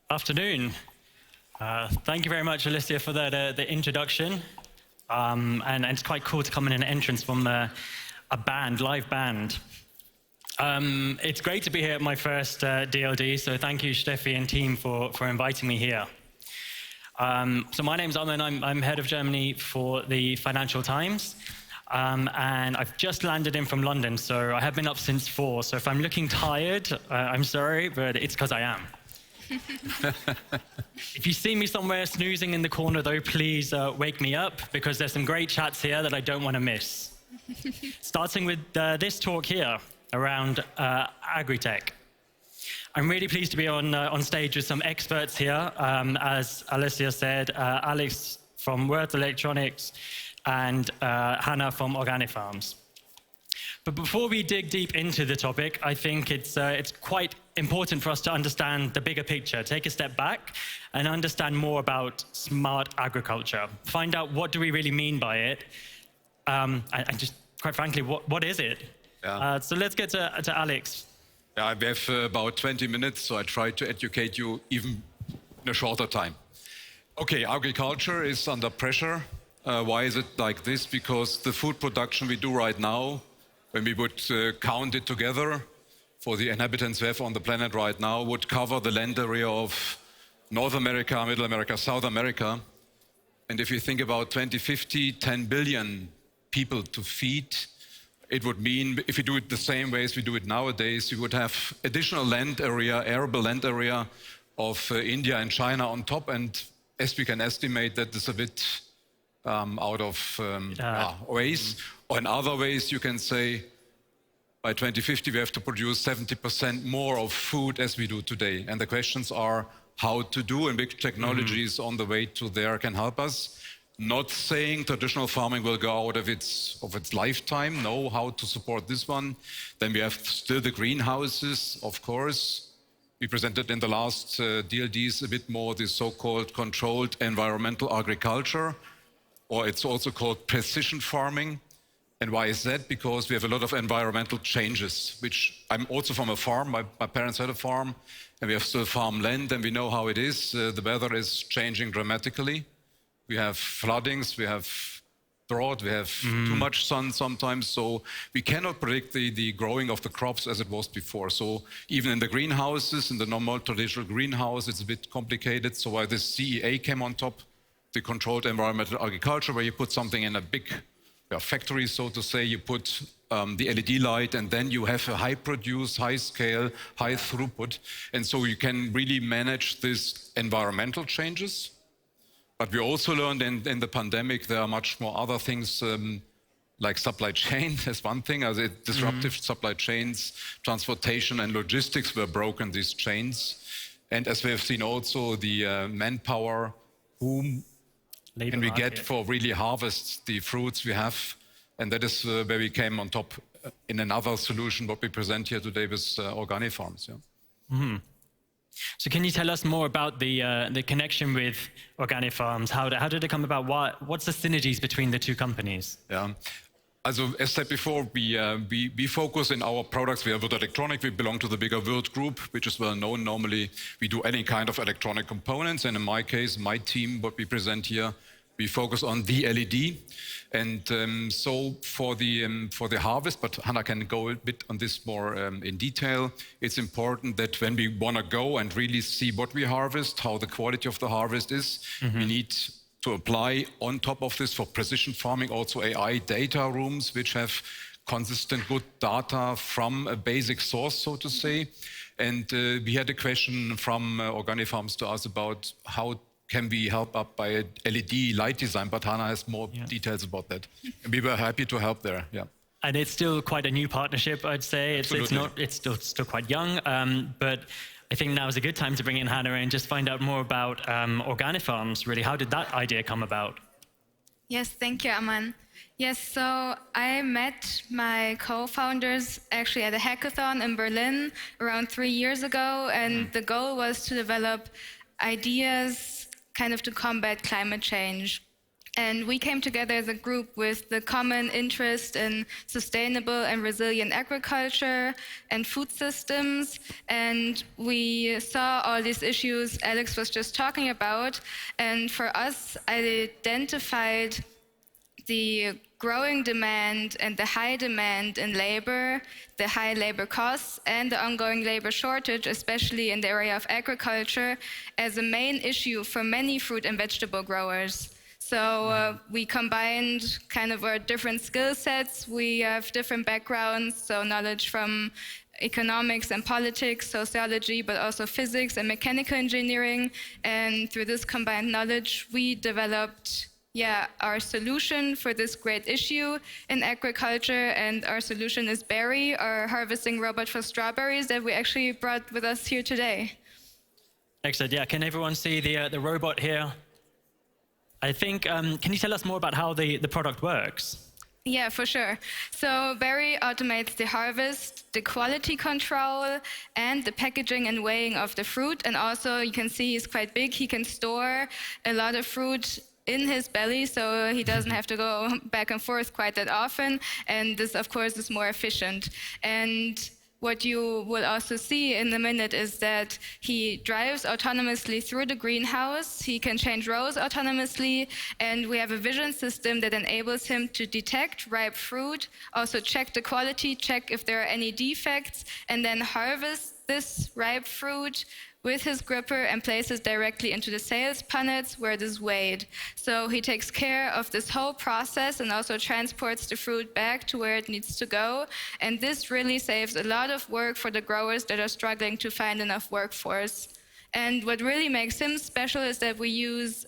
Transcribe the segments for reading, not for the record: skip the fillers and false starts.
Afternoon. Thank you very much, Alicia, for the introduction. And it's quite cool to come in an entrance from a live band. It's great to be here at my first DLD, so thank you, Steffi and team, for inviting me here. So my name's Aman, I'm head of Germany for the Financial Times. And I've just landed in from London, so I have been up since 4. So if I'm looking tired, I'm sorry, but it's because I am. If you see me somewhere snoozing in the corner, though, please wake me up, because there's some great chats here that I don't want to miss. Starting with this talk here around Agri-Tech. I'm really pleased to be on stage with some experts here. As Alicia said, Alex from Würth Elektronik and Hannah from Organifarms. But before we dig deep into the topic, I think it's quite important for us to understand the bigger picture, take a step back and understand more about smart agriculture. Find out what do we really mean by it, and just quite frankly, what is it? Yeah. So let's get to Alex. Yeah, we have about 20 minutes, so I try to educate you even in a shorter time. Okay, agriculture is under pressure. Why is it like this? Because the food production we do right now, when we would count it together for the inhabitants we have on the planet right now, would cover the land area of North America, Middle America, South America. And if you think about 2050, 10 billion people to feed, it would mean, if we do it the same way as we do it nowadays, you would have additional land area, arable land area of India and China on top. And as we can estimate, that is a bit out of ways. Or in other ways, you can say, by 2050, we have to produce 70% more of food as we do today. And the questions are how to do, and big technologies on the way to there can help us. Not saying traditional farming will go out of its lifetime. No, how to support this one. Then we have still the greenhouses, of course. We presented in the last DLDs a bit more the so-called controlled environmental agriculture, or it's also called precision farming. And why is that? Because we have a lot of environmental changes, which I'm also from a farm. My parents had a farm, and we have still farmland, and we know how it is. The weather is changing dramatically. We have floodings, we have drought, we have too much sun sometimes, so we cannot predict the growing of the crops as it was before. So even in the greenhouses, in the normal traditional greenhouse, it's a bit complicated. So why the CEA came on top, the controlled environmental agriculture, where you put something in a big factory, so to say, you put the LED light, and then you have a high produce, high scale, high throughput. And so you can really manage these environmental changes. But we also learned in the pandemic, there are much more other things like supply chain is one thing, as disruptive supply chains, transportation and logistics were broken, these chains. And as we have seen also, the manpower, whom can we get for really harvest the fruits we have? And that is where we came on top in another solution, what we present here today with Organifarms. Yeah. So can you tell us more about the connection with Organifarms? How did it come about? What's the synergies between the two companies? Yeah. Also, as said before, we focus in our products. We have Würth Elektronik. We belong to the bigger Würth group, which is well known. Normally, we do any kind of electronic components. And in my case, my team, what we present here, we focus on the LED. And so for the harvest, but Hannah can go a bit on this more in detail, it's important that when we want to go and really see what we harvest, how the quality of the harvest is, we need to apply on top of this for precision farming also AI data rooms, which have consistent good data from a basic source, so to say. And we had a question from Organifarms to us about how can we help up by LED light design, but Hannah has more details about that. And we were happy to help there, yeah. And it's still quite a new partnership, I'd say. It's still quite young, but I think now is a good time to bring in Hannah and just find out more about Organifarms, really. How did that idea come about? Yes, thank you, Aman. Yes, so I met my co-founders actually at a hackathon in Berlin around 3 years ago, and the goal was to develop ideas kind of to combat climate change. And we came together as a group with the common interest in sustainable and resilient agriculture and food systems. And we saw all these issues Alex was just talking about. And for us, I identified the growing demand and the high demand in labor, the high labor costs, and the ongoing labor shortage, especially in the area of agriculture, as a main issue for many fruit and vegetable growers. So we combined kind of our different skill sets. We have different backgrounds, so knowledge from economics and politics, sociology, but also physics and mechanical engineering. And through this combined knowledge, we developed our solution for this great issue in agriculture. And our solution is Berry, our harvesting robot for strawberries that we actually brought with us here today. Excellent. Yeah, can everyone see the robot here? I think, can you tell us more about how the product works? Yeah, for sure. So Berry automates the harvest, the quality control, and the packaging and weighing of the fruit. And also, you can see he's quite big. He can store a lot of fruit in his belly, so he doesn't have to go back and forth quite that often. And this, of course, is more efficient. And what you will also see in a minute is that he drives autonomously through the greenhouse. He can change rows autonomously, and we have a vision system that enables him to detect ripe fruit, also check the quality, check if there are any defects, and then harvest this ripe fruit with his gripper and places directly into the sales punnets where it is weighed. So he takes care of this whole process and also transports the fruit back to where it needs to go. And this really saves a lot of work for the growers that are struggling to find enough workforce. And what really makes him special is that we use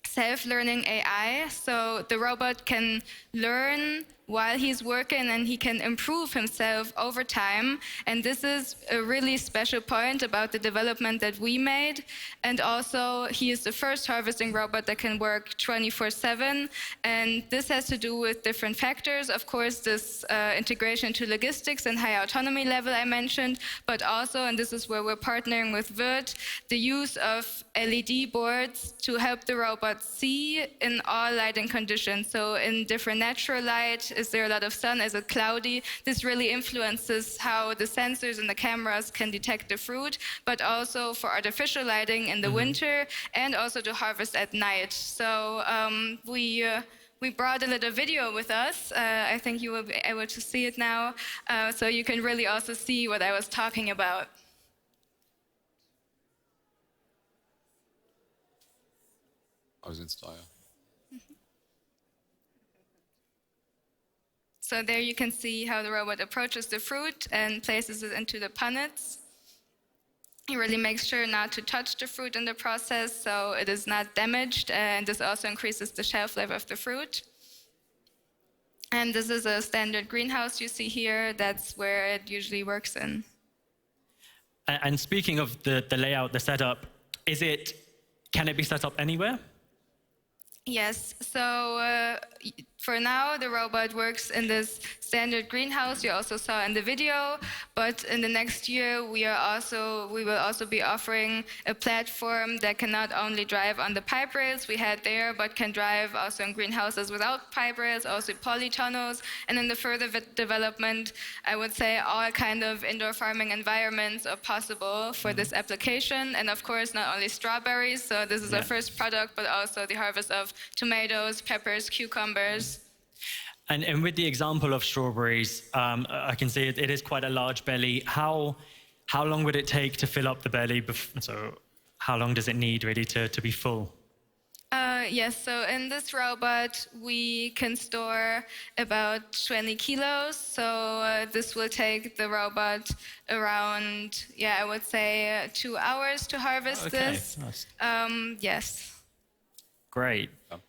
self-learning AI. So the robot can learn while he's working, and he can improve himself over time. And this is a really special point about the development that we made. And also, he is the first harvesting robot that can work 24/7. And this has to do with different factors. Of course, this integration to logistics and high autonomy level I mentioned, but also, and this is where we're partnering with Würth, the use of LED boards to help the robot see in all lighting conditions. So in different natural light, is there a lot of sun, is it cloudy? This really influences how the sensors and the cameras can detect the fruit, but also for artificial lighting in the winter, and also to harvest at night. So we brought a little video with us. I think you will be able to see it now. So you can really also see what I was talking about. So there you can see how the robot approaches the fruit and places it into the punnets. He really makes sure not to touch the fruit in the process, so it is not damaged, and this also increases the shelf life of the fruit. And this is a standard greenhouse you see here. That's where it usually works in. And speaking of the layout, the setup, can it be set up anywhere? Yes, so for now the robot works in this standard greenhouse you also saw in the video, but in the next year we will also be offering a platform that can not only drive on the pipe rails we had there, but can drive also in greenhouses without pipe rails, also polytunnels, and in the further development, I would say all kind of indoor farming environments are possible for this application, and of course not only strawberries, so this is our first product, but also the harvest of tomatoes, peppers, cucumbers. And with the example of strawberries, I can see it is quite a large belly. How long would it take to fill up the belly? So how long does it need really to be full? Yes, so in this robot, we can store about 20 kilos. So this will take the robot around, I would say 2 hours to harvest this. Nice. Yes. Great.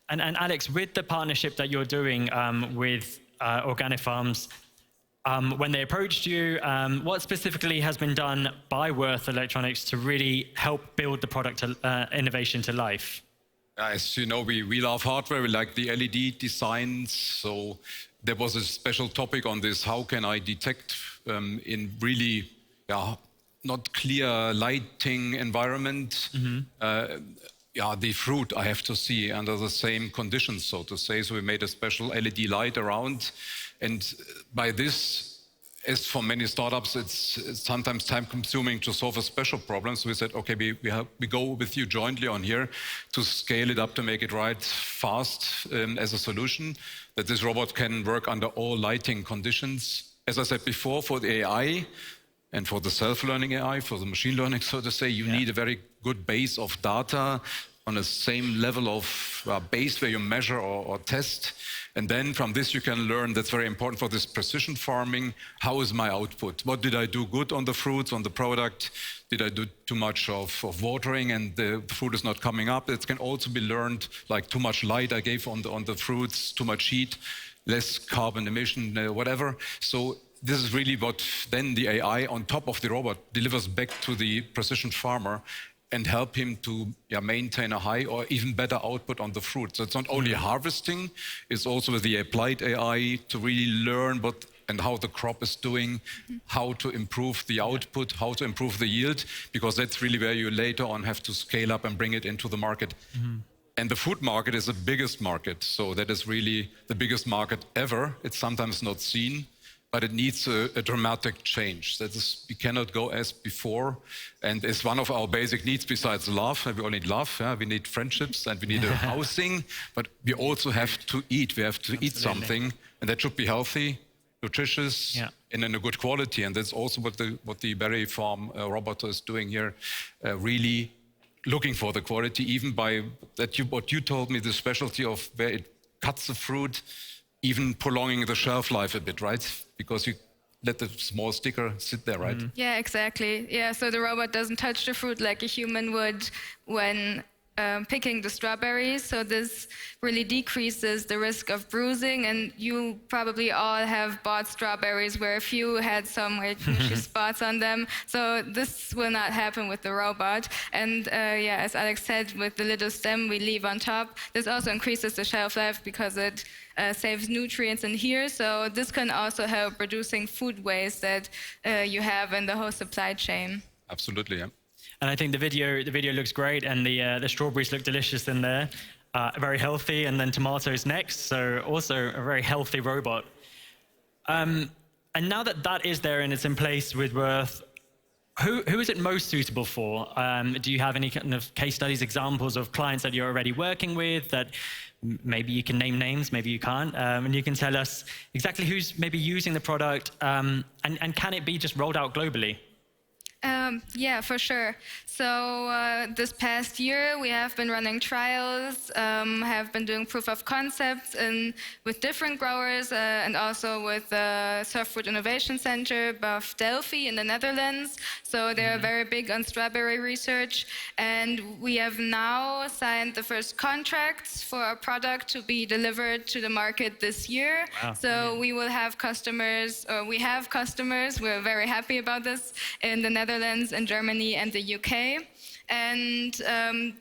And Alex, with the partnership that you're doing with Organifarms, when they approached you, what specifically has been done by Würth Electronics to really help build the product innovation to life? As you know, we love hardware, we like the LED designs, so there was a special topic on this, how can I detect in really not clear lighting environment, the fruit I have to see under the same conditions, so to say. So we made a special LED light around. And by this, as for many startups, it's sometimes time-consuming to solve a special problem. So we said, okay, we go with you jointly on here to scale it up to make it right fast as a solution, that this robot can work under all lighting conditions. As I said before, for the AI and for the self-learning AI, for the machine learning, so to say, you need a very good base of data on the same level of base where you measure or test. And then from this you can learn, that's very important for this precision farming, how is my output? What did I do good on the fruits, on the product? Did I do too much of watering and the fruit is not coming up? It can also be learned, like too much light I gave on the fruits, too much heat, less carbon emission, whatever. So this is really what then the AI on top of the robot delivers back to the precision farmer and help him to maintain a high or even better output on the fruit. So it's not only harvesting, it's also with the applied AI to really learn what and how the crop is doing, how to improve the output, how to improve the yield, because that's really where you later on have to scale up and bring it into the market. And the food market is the biggest market, so that is really the biggest market ever. It's sometimes not seen, but it needs a dramatic change. That is, we cannot go as before. And it's one of our basic needs besides love. We all need love, we need friendships, and we need a housing, but we also have to eat. We have to eat something, and that should be healthy, nutritious, and in a good quality. And that's also what the berry farm robot is doing here, really looking for the quality, even by what you told me, the specialty of where it cuts the fruit, even prolonging the shelf life a bit, right? Because you let the small sticker sit there, right? Yeah, exactly. Yeah, so the robot doesn't touch the fruit like a human would when picking the strawberries. So this really decreases the risk of bruising. And you probably all have bought strawberries where a few had some mushy spots on them. So this will not happen with the robot. And as Alex said, with the little stem we leave on top, this also increases the shelf life because it saves nutrients in here. So this can also help reducing food waste that you have in the whole supply chain. Absolutely, yeah. And I think the video looks great, and the strawberries look delicious in there, very healthy, and then tomatoes next. So also a very healthy robot. And now that is there and it's in place with Würth, who is it most suitable for? Do you have any kind of case studies, examples of clients that you're already working with that maybe you can name names, maybe you can't, and you can tell us exactly who's maybe using the product, and can it be just rolled out globally? Yeah, for sure. So this past year, we have been running trials, have been doing proof of concepts with different growers and also with the Surf Food Innovation Center, BAF Delphi in the Netherlands. So they're very big on strawberry research. And we have now signed the first contracts for our product to be delivered to the market this year. Wow. So we will have customers, or we have customers, we're very happy about this, in the Netherlands, in Germany, and the UK. And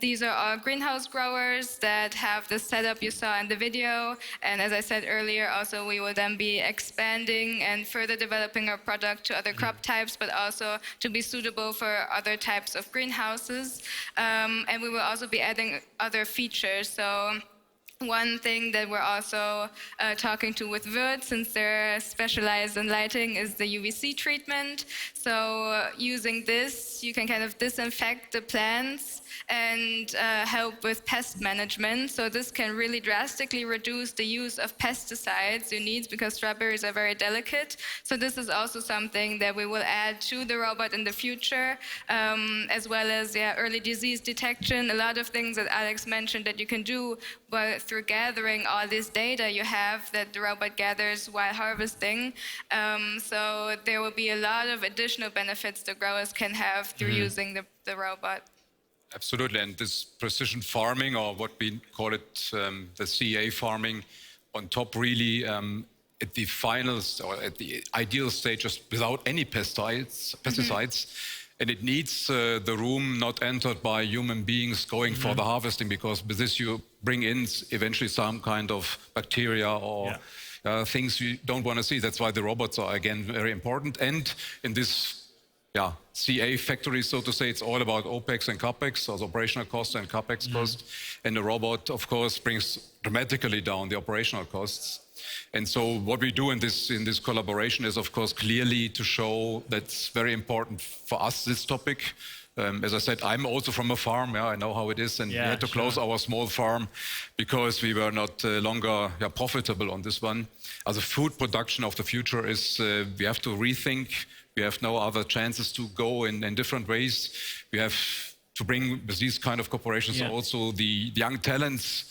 these are our greenhouse growers that have the setup you saw in the video. And as I said earlier, also we will then be expanding and further developing our product to other crop types, but also to be suitable for other types of greenhouses. And we will also be adding other features. So one thing that we're also talking to with Würth, since they're specialized in lighting, is the UVC treatment. So using this, you can kind of disinfect the plants and help with pest management. So this can really drastically reduce the use of pesticides you need, because strawberries are very delicate. So this is also something that we will add to the robot in the future, as well as early disease detection. A lot of things that Alex mentioned that you can do through gathering all this data you have that the robot gathers while harvesting. So there will be a lot of additional benefits the growers can have through using the robot. Absolutely, and this precision farming, or what we call it, the CA farming, on top really at the finals or at the ideal stage, just without any pesticides. And it needs the room not entered by human beings going for the harvesting, because with this you bring in eventually some kind of bacteria or things you don't want to see. That's why the robots are, again, very important. And in this CA factory, so to say. It's all about OPEX and CAPEX, so operational cost and CAPEX cost. And the robot, of course, brings dramatically down the operational costs. And so what we do in this collaboration is, of course, clearly to show that's very important for us, this topic. As I said, I'm also from a farm. I know how it is, and we had to close our small farm because we were not longer profitable on this one. As a food production of the future is, we have to rethink. We have no other chances to go in different ways. We have to bring with these kind of corporations also the young talents,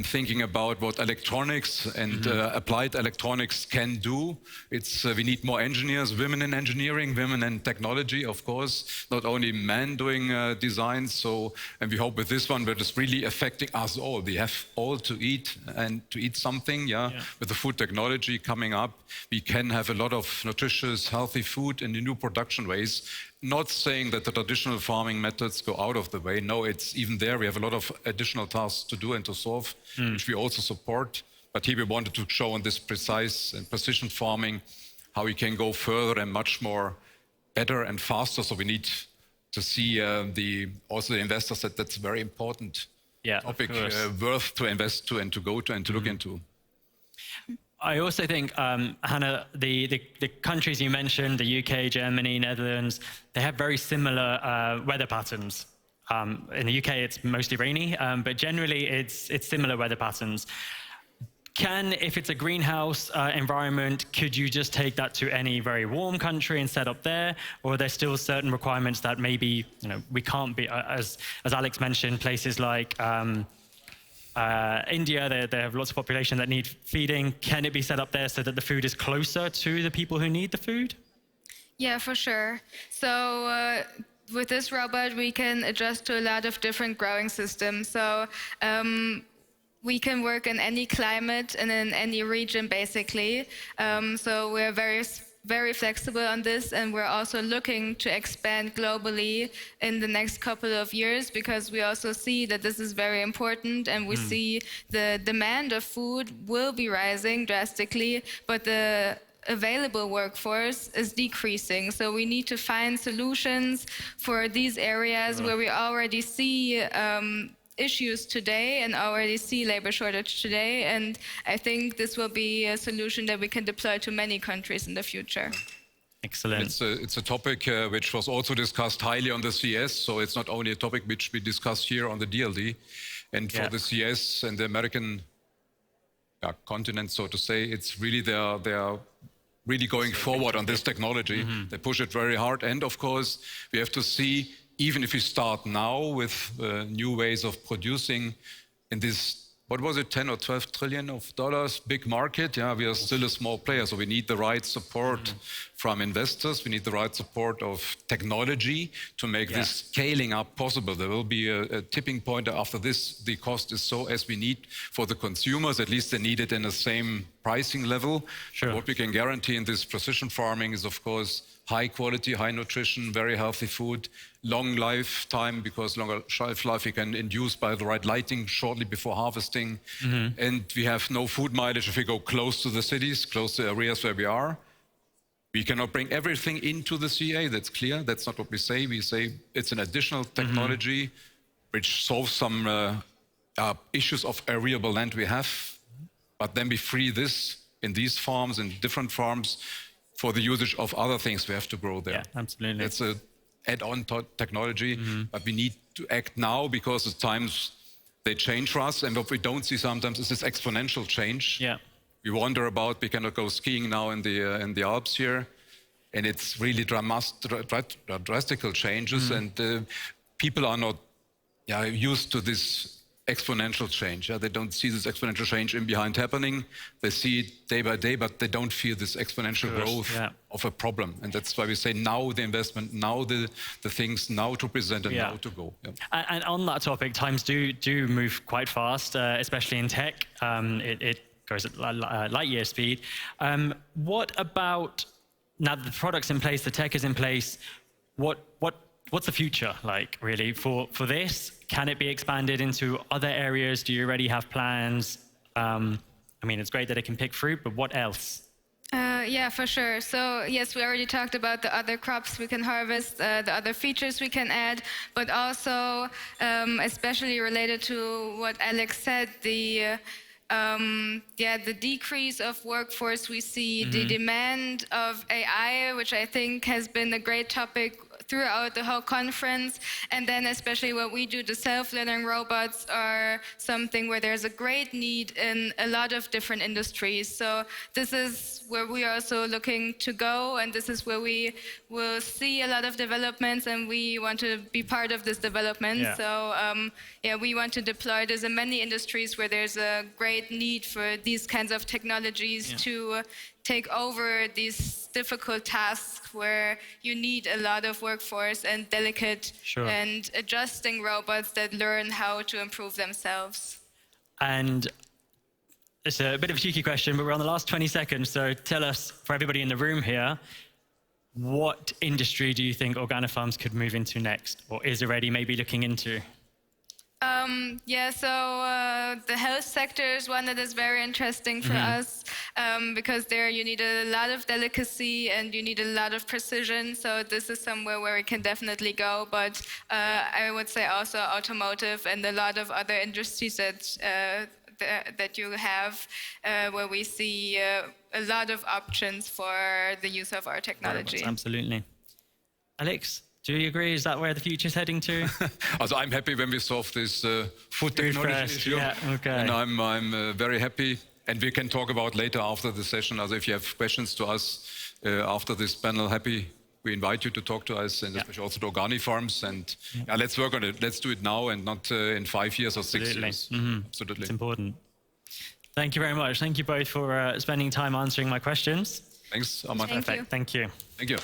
thinking about what electronics and applied electronics can do. It's we need more engineers, women in engineering, women in technology, of course, not only men doing designs. So, and we hope with this one that it's really affecting us all. We have all to eat and to eat something. With the food technology coming up, we can have a lot of nutritious, healthy food in the new production ways. Not saying that the traditional farming methods go out of the way. No, it's even there. We have a lot of additional tasks to do and to solve, which we also support. But here we wanted to show on this precise and precision farming how we can go further and much more better and faster. So we need to see also the investors that that's a very important topic, worth to invest to and to go to and to look into. I also think, Hannah, the countries you mentioned, the UK, Germany, Netherlands, they have very similar weather patterns. In the UK, it's mostly rainy, but generally it's similar weather patterns. If it's a greenhouse environment, could you just take that to any very warm country and set up there? Or are there still certain requirements that maybe we can't be, as Alex mentioned, places like India, they have lots of population that need feeding. Can it be set up there so that the food is closer to the people who need the food? Yeah, for sure. So with this robot, we can adjust to a lot of different growing systems. So we can work in any climate and in any region, basically. So we're very flexible on this, and we're also looking to expand globally in the next couple of years, because we also see that this is very important, and we see the demand of food will be rising drastically, but the available workforce is decreasing. So we need to find solutions for these areas where we already see issues today and already see labor shortage today, and I think this will be a solution that we can deploy to many countries in the future. Excellent. It's a topic which was also discussed highly on the CS, so it's not only a topic which we discussed here on the DLD. And for the CS and the American continent, so to say, it's really they are really going forward on this technology. They push it very hard, and of course we have to see, even if we start now with new ways of producing in this, what was it, 10 or 12 trillion of dollars, big market, we are still a small player. So we need the right support from investors. We need the right support of technology to make this scaling up possible. There will be a tipping point after this. The cost is so as we need for the consumers, at least they need it in the same pricing level. Sure. What we can guarantee in this precision farming is, of course, high quality, high nutrition, very healthy food, long lifetime, because longer shelf life we can induce by the right lighting shortly before harvesting. And we have no food mileage if we go close to the cities, close to areas where we are. We cannot bring everything into the CA, that's clear. That's not what we say. We say it's an additional technology which solves some issues of arable land we have, but then we free this in these farms and different farms for the usage of other things we have to grow there. Yeah, absolutely. It's an add-on technology, but we need to act now because the times, they change for us. And what we don't see sometimes is this exponential change. Yeah. We wonder about, we cannot go skiing now in the Alps here. And it's really drastical changes. And people are not used to this exponential change. They don't see this exponential change in behind happening. They see it day by day, but they don't feel this exponential growth of a problem. And that's why we say now the investment, now the things, now to present and now to go. And on that topic, times do move quite fast, especially in tech. It goes at light year speed. What about, now that the product's in place, the tech is in place, what's the future like, really, for this? Can it be expanded into other areas? Do you already have plans? I mean, it's great that it can pick fruit, but what else? Yeah, for sure. So yes, we already talked about the other crops we can harvest, the other features we can add, but also, especially related to what Alex said, the decrease of workforce we see, the demand of AI, which I think has been a great topic throughout the whole conference, and then especially what we do, the self-learning robots are something where there's a great need in a lot of different industries. So this is where we are also looking to go, and this is where we will see a lot of developments, and we want to be part of this development. Yeah. So we want to deploy this in many industries where there's a great need for these kinds of technologies to take over these difficult tasks where you need a lot of workforce and delicate and adjusting robots that learn how to improve themselves. And it's a bit of a cheeky question, but we're on the last 20 seconds. So tell us, for everybody in the room here, what industry do you think Organifarms could move into next, or is already maybe looking into? The health sector is one that is very interesting for us because there you need a lot of delicacy and you need a lot of precision. So this is somewhere where we can definitely go. But I would say also automotive and a lot of other industries that you have where we see a lot of options for the use of our technology. Absolutely. Alex? Do you agree? Is that where the future's heading to? Also, I'm happy when we solve this food technology issue. Yeah, okay. And I'm very happy. And we can talk about later after the session. Also, if you have questions to us after this panel, we invite you to talk to us, and especially also to Organifarms. And let's work on it. Let's do it now and not in 5 years or 6 years. Absolutely. It's important. Thank you very much. Thank you both for spending time answering my questions. Thanks, Aman. Perfect. Thank you. Thank you.